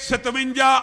57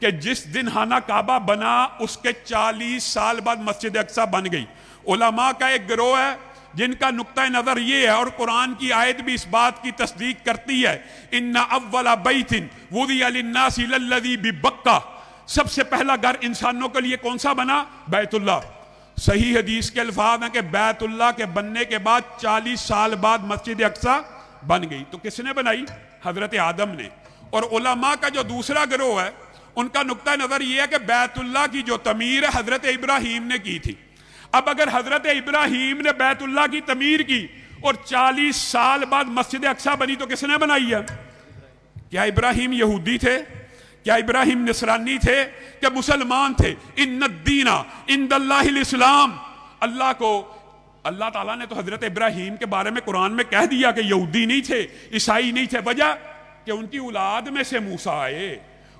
کہ جس دن خانہ کعبہ بنا اس کے 40 سال بعد مسجد اقصی بن گئی۔ علماء کا ایک گروہ ہے جن کا نقطہ نظر یہ ہے، اور قرآن کی آیت بھی اس بات کی تصدیق کرتی ہے، ان اول بیت وضع للناس للذی ببکہ، سب سے پہلا گھر انسانوں کے لیے کون سا بنا؟ بیت اللہ۔ صحیح حدیث کے الفاظ ہیں کہ بیت اللہ کے بننے کے بعد 40 سال بعد مسجد اقصی بن گئی۔ تو کس نے بنائی؟ حضرت آدم نے۔ اور علماء کا جو دوسرا گروہ ہے ان کا نقطہ نظر یہ ہے کہ بیت اللہ کی جو تعمیر ہے حضرت ابراہیم نے کی تھی۔ اب اگر حضرت ابراہیم نے بیت اللہ کی تعمیر کی اور 40 سال بعد مسجد اقصی بنی تو کس نے بنائی ہے؟ کیا ابراہیم یہودی تھے؟ کیا ابراہیم نصرانی تھے کہ مسلمان تھے؟ ان الدین عند اللہ الاسلام۔ اللہ تعالیٰ نے تو حضرت ابراہیم کے بارے میں قرآن میں کہہ دیا کہ یہودی نہیں تھے، عیسائی نہیں تھے، وجہ کہ ان کی اولاد میں سے موسیٰ آئے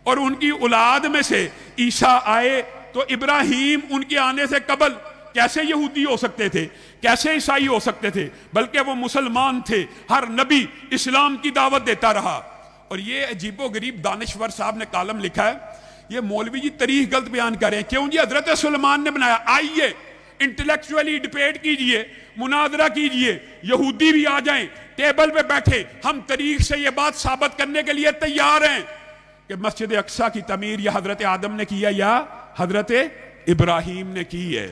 اور ان کی اولاد میں سے عیسیٰ آئے، تو ابراہیم ان کے آنے سے قبل کیسے یہودی ہو سکتے تھے، کیسے عیسائی ہو سکتے تھے؟ بلکہ وہ مسلمان تھے۔ ہر نبی اسلام کی دعوت دیتا رہا۔ اور یہ عجیب و غریب دانشور صاحب نے کالم لکھا ہے، یہ مولوی جی تاریخ غلط بیان کریں، کیوں جی؟ حضرت سلیمان نے بنایا۔ آئیے انٹلیکچولی ڈیبیٹ کیجئے، مناظرہ کیجئے، یہودی بھی آ جائیں ٹیبل پہ بیٹھے، ہم تاریخ سے یہ بات ثابت کرنے کے لیے تیار ہیں کہ مسجد اقصی کی تعمیر یا حضرت آدم نے کیا یا حضرت ابراہیم نے کی ہے۔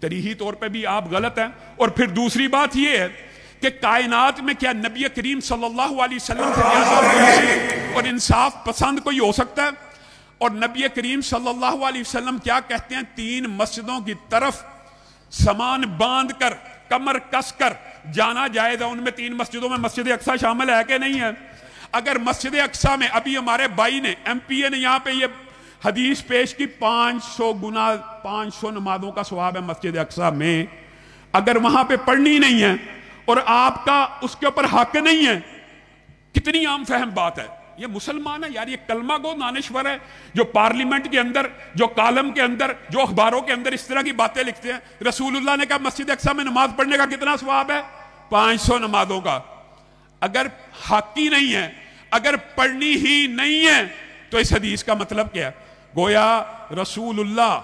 تاریخی طور پہ بھی آپ غلط ہیں۔ اور پھر دوسری بات یہ ہے کہ کائنات میں کیا نبی کریم صلی اللہ علیہ وسلم سے زیادہ اور انصاف پسند کوئی ہو سکتا ہے؟ اور نبی کریم صلی اللہ علیہ وسلم کیا کہتے ہیں؟ 3 مسجدوں کی طرف سامان باندھ کر، کمر کس کر جانا جائز ہے۔ ان میں 3 مسجدوں میں مسجد اقصی شامل ہے کہ نہیں ہے؟ اگر مسجد اقصی میں ابھی ہمارے بھائی نے ایم پی اے نے یہاں پہ یہ حدیث پیش کی 500 گنا 500 نمازوں کا ثواب ہے مسجد اقصی میں، اگر وہاں پہ پڑھنی نہیں ہے اور آپ کا اس کے اوپر حق نہیں ہے، کتنی عام فہم بات ہے۔ یہ مسلمان ہے یار، یہ کلمہ گو دانشور ہے جو پارلیمنٹ کے اندر، جو کالم کے اندر، جو اخباروں کے اندر اس طرح کی باتیں لکھتے ہیں۔ رسول اللہ نے کہا مسجد اقصی میں نماز پڑھنے کا کتنا ثواب ہے؟ 500 نمازوں کا۔ اگر حق ہی نہیں ہے، اگر پڑھنی ہی نہیں ہے، تو اس حدیث کا مطلب کیا ہے؟ گویا رسول اللہ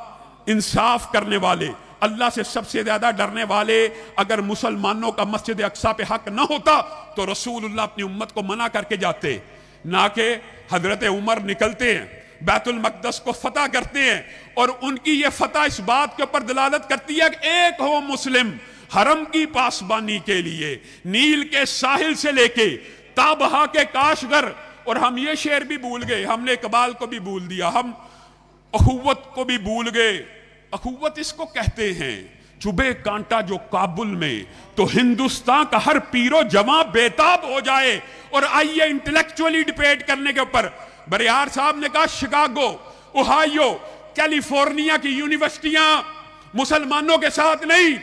انصاف کرنے والے، اللہ سے سب سے زیادہ ڈرنے والے، اگر مسلمانوں کا مسجد اقصی پہ حق نہ ہوتا تو رسول اللہ اپنی امت کو منع کر کے جاتے، نہ کہ حضرت عمر نکلتے ہیں، بیت المقدس کو فتح کرتے ہیں، اور ان کی یہ فتح اس بات کے اوپر دلالت کرتی ہے کہ ایک ہو مسلم حرم کی پاسبانی کے لیے، نیل کے ساحل سے لے کے تابہا کے کاشگر۔ اور ہم یہ شعر بھی بھول گئے، ہم نے اقبال کو بھی بھول دیا، ہم اخوت کو بھی بھول گئے۔ اخوت اس کو کہتے ہیں، چبھے کانٹا جو کابل میں تو ہندوستان کا ہر پیرو جواں بیتاب ہو جائے۔ اور آئیے انٹلیکچولی ڈیبیٹ کرنے کے اوپر، بریار صاحب نے کہا شکاگو، اوہایو، کیلیفورنیا کی یونیورسٹیاں مسلمانوں کے ساتھ نہیں،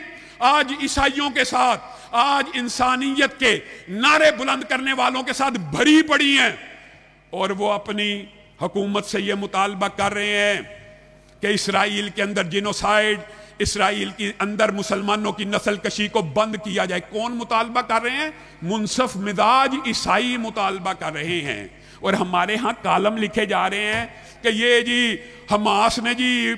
آج عیسائیوں کے ساتھ، آج انسانیت کے نعرے بلند کرنے والوں کے ساتھ بھری پڑی ہیں۔ اور وہ اپنی حکومت سے یہ مطالبہ کر رہے ہیں کہ اسرائیل کے اندر جینوسائیڈ، اسرائیل کے اندر مسلمانوں کی نسل کشی کو بند کیا جائے۔ کون مطالبہ کر رہے ہیں؟ منصف مزاج عیسائی مطالبہ کر رہے ہیں۔ اور ہمارے ہاں کالم لکھے جا رہے ہیں کہ یہ جی حماس نے جی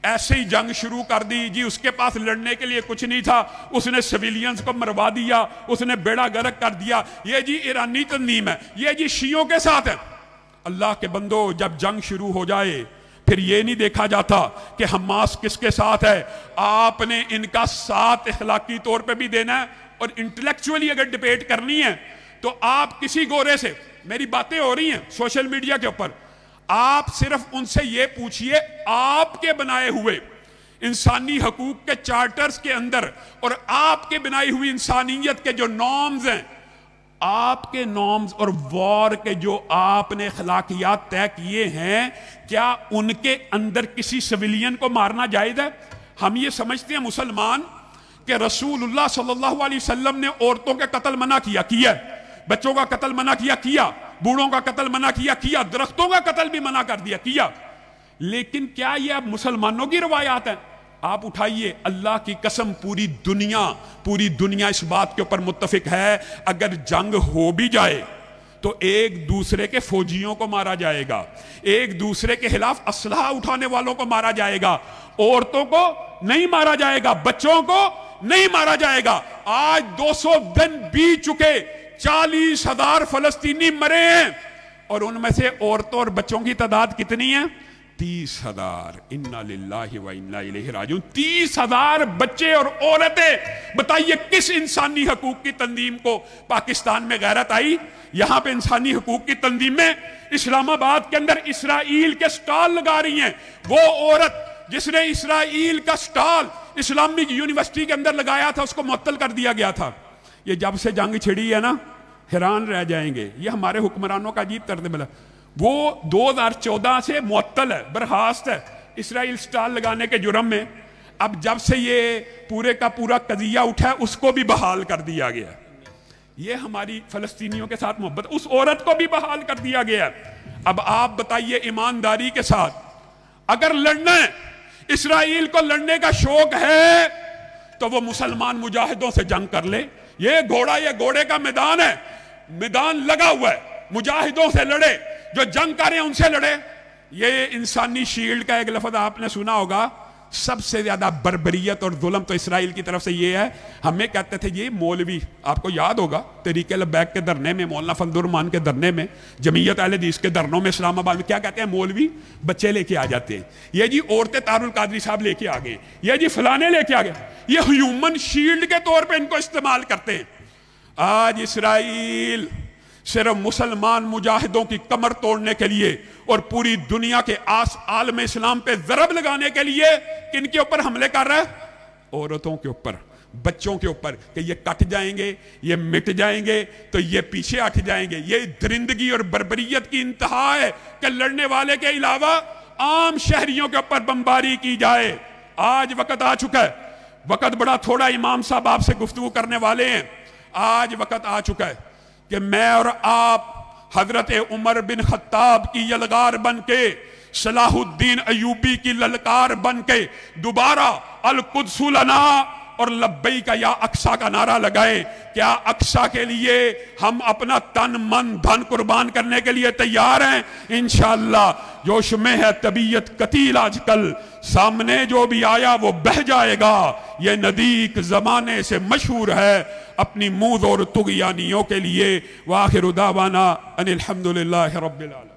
ایسے ہی جنگ شروع کر دی، جی اس کے پاس لڑنے کے لیے کچھ نہیں تھا، اس نے سویلینز کو مروا دیا، اس نے بیڑا غرق کر دیا، یہ جی ایرانی تنظیم ہے، یہ جی شیعوں کے ساتھ ہے۔ اللہ کے بندو، جب جنگ شروع ہو جائے پھر یہ نہیں دیکھا جاتا کہ حماس کس کے ساتھ ہے، آپ نے ان کا ساتھ اخلاقی طور پہ بھی دینا ہے۔ اور انٹلیکچولی اگر ڈیبیٹ کرنی ہے تو آپ کسی گورے سے، میری باتیں ہو رہی ہیں سوشل میڈیا کے اوپر، آپ صرف ان سے یہ پوچھئے آپ کے بنائے ہوئے انسانی حقوق کے چارٹرز کے اندر اور آپ کے بنائی ہوئی انسانیت کے جو نارمز ہیں، آپ کے نارمز اور وار کے جو آپ نے اخلاقیات طے کیے ہیں، کیا ان کے اندر کسی سویلین کو مارنا جائز ہے؟ ہم یہ سمجھتے ہیں مسلمان کہ رسول اللہ صلی اللہ علیہ وسلم نے عورتوں کے قتل منع کیا، بچوں کا قتل منع کیا، بوڑھوں کا قتل منع کیا، درختوں کا قتل بھی منع کر دیا۔ لیکن کیا یہ اب مسلمانوں کی روایات ہیں؟ آپ اٹھائیے، اللہ کی قسم پوری دنیا اس بات کے اوپر متفق ہے، اگر جنگ ہو بھی جائے تو ایک دوسرے کے فوجیوں کو مارا جائے گا، ایک دوسرے کے خلاف اسلحہ اٹھانے والوں کو مارا جائے گا، عورتوں کو نہیں مارا جائے گا، بچوں کو نہیں مارا جائے گا۔ آج 200 دن بیت چکے، 40,000 فلسطینی مرے ہیں، اور ان میں سے عورتوں اور بچوں کی تعداد کتنی ہے؟ 30,000۔ انا للہ و انا الیہ راجعون۔ 30,000 بچے اور عورتیں۔ بتائیے کس انسانی حقوق کی تنظیم کو پاکستان میں غیرت آئی؟ یہاں پہ انسانی حقوق کی تنظیم میں اسلام آباد کے اندر اسرائیل کے سٹال لگا رہی ہیں۔ وہ عورت جس نے اسرائیل کا سٹال اسلامک یونیورسٹی کے اندر لگایا تھا، اس کو معطل کر دیا گیا تھا۔ یہ جب سے جنگ چھڑی ہے نا، حیران رہ جائیں گے، یہ ہمارے حکمرانوں کا عجیب طرز عمل ہے۔ وہ 2014 سے معطل ہے، برخاست ہے اسرائیل سٹال لگانے کے جرم میں۔ اب جب سے یہ پورے کا پورا قضیہ اٹھا ہے، اس کو بھی بحال کر دیا گیا۔ یہ ہماری فلسطینیوں کے ساتھ محبت، اس عورت کو بھی بحال کر دیا گیا۔ اب آپ بتائیے ایمانداری کے ساتھ، اگر لڑنا ہے، اسرائیل کو لڑنے کا شوق ہے، تو وہ مسلمان مجاہدوں سے جنگ کر لے۔ یہ گھوڑے کا میدان ہے، میدان لگا ہوا ہے، مجاہدوں سے لڑے، جو جنگ کر رہے ہیں ان سے لڑے۔ یہ انسانی شیلڈ کا ایک لفظ آپ نے سنا ہوگا، سب سے زیادہ بربریت اور ظلم تو اسرائیل کی طرف سے یہ ہے۔ ہمیں کہتے تھے یہ مولوی، آپ کو یاد ہوگا تحریک لبیک کے دھرنے میں، مولانا فضل الرحمان کے دھرنے میں، جمعیت اہل حدیث کے دھرنوں میں اسلام آباد میں، کیا کہتے ہیں؟ مولوی بچے لے کے آ جاتے ہیں، یہ جی عورتیں طاہر القادری صاحب لے کے آ گئے، یہ جی فلانے لے کے آ گئے، یہ ہیومن شیلڈ کے طور پہ ان کو استعمال کرتے ہیں۔ آج اسرائیل صرف مسلمان مجاہدوں کی کمر توڑنے کے لیے اور پوری دنیا کے عالم اسلام پہ ضرب لگانے کے لیے کن کے اوپر حملے کر رہا ہے؟ عورتوں کے اوپر، بچوں کے اوپر، کہ یہ کٹ جائیں گے، یہ مٹ جائیں گے تو یہ پیچھے ہٹ جائیں گے۔ یہ درندگی اور بربریت کی انتہا ہے کہ لڑنے والے کے علاوہ عام شہریوں کے اوپر بمباری کی جائے۔ آج وقت آ چکا ہے، وقت بڑا تھوڑا، امام صاحب آپ سے گفتگو کرنے والے ہیں۔ آج وقت آ چکا ہے کہ میں اور آپ حضرت عمر بن خطاب کی یلغار بن کے، صلاح الدین ایوبی کی للکار بن کے دوبارہ القدس لنا اور لبیک یا اقصی کا نعرہ لگائے۔ کیا اقصی کے لیے ہم اپنا تن من دھن قربان کرنے کے لیے تیار ہیں؟ انشاءاللہ جوش میں ہے طبیعت قتیل، آج کل سامنے جو بھی آیا وہ بہ جائے گا۔ یہ ندیک زمانے سے مشہور ہے اپنی موذ اور طغیانیوں کے لیے۔ وآخر دعوانا ان الحمدللہ رب العالمین۔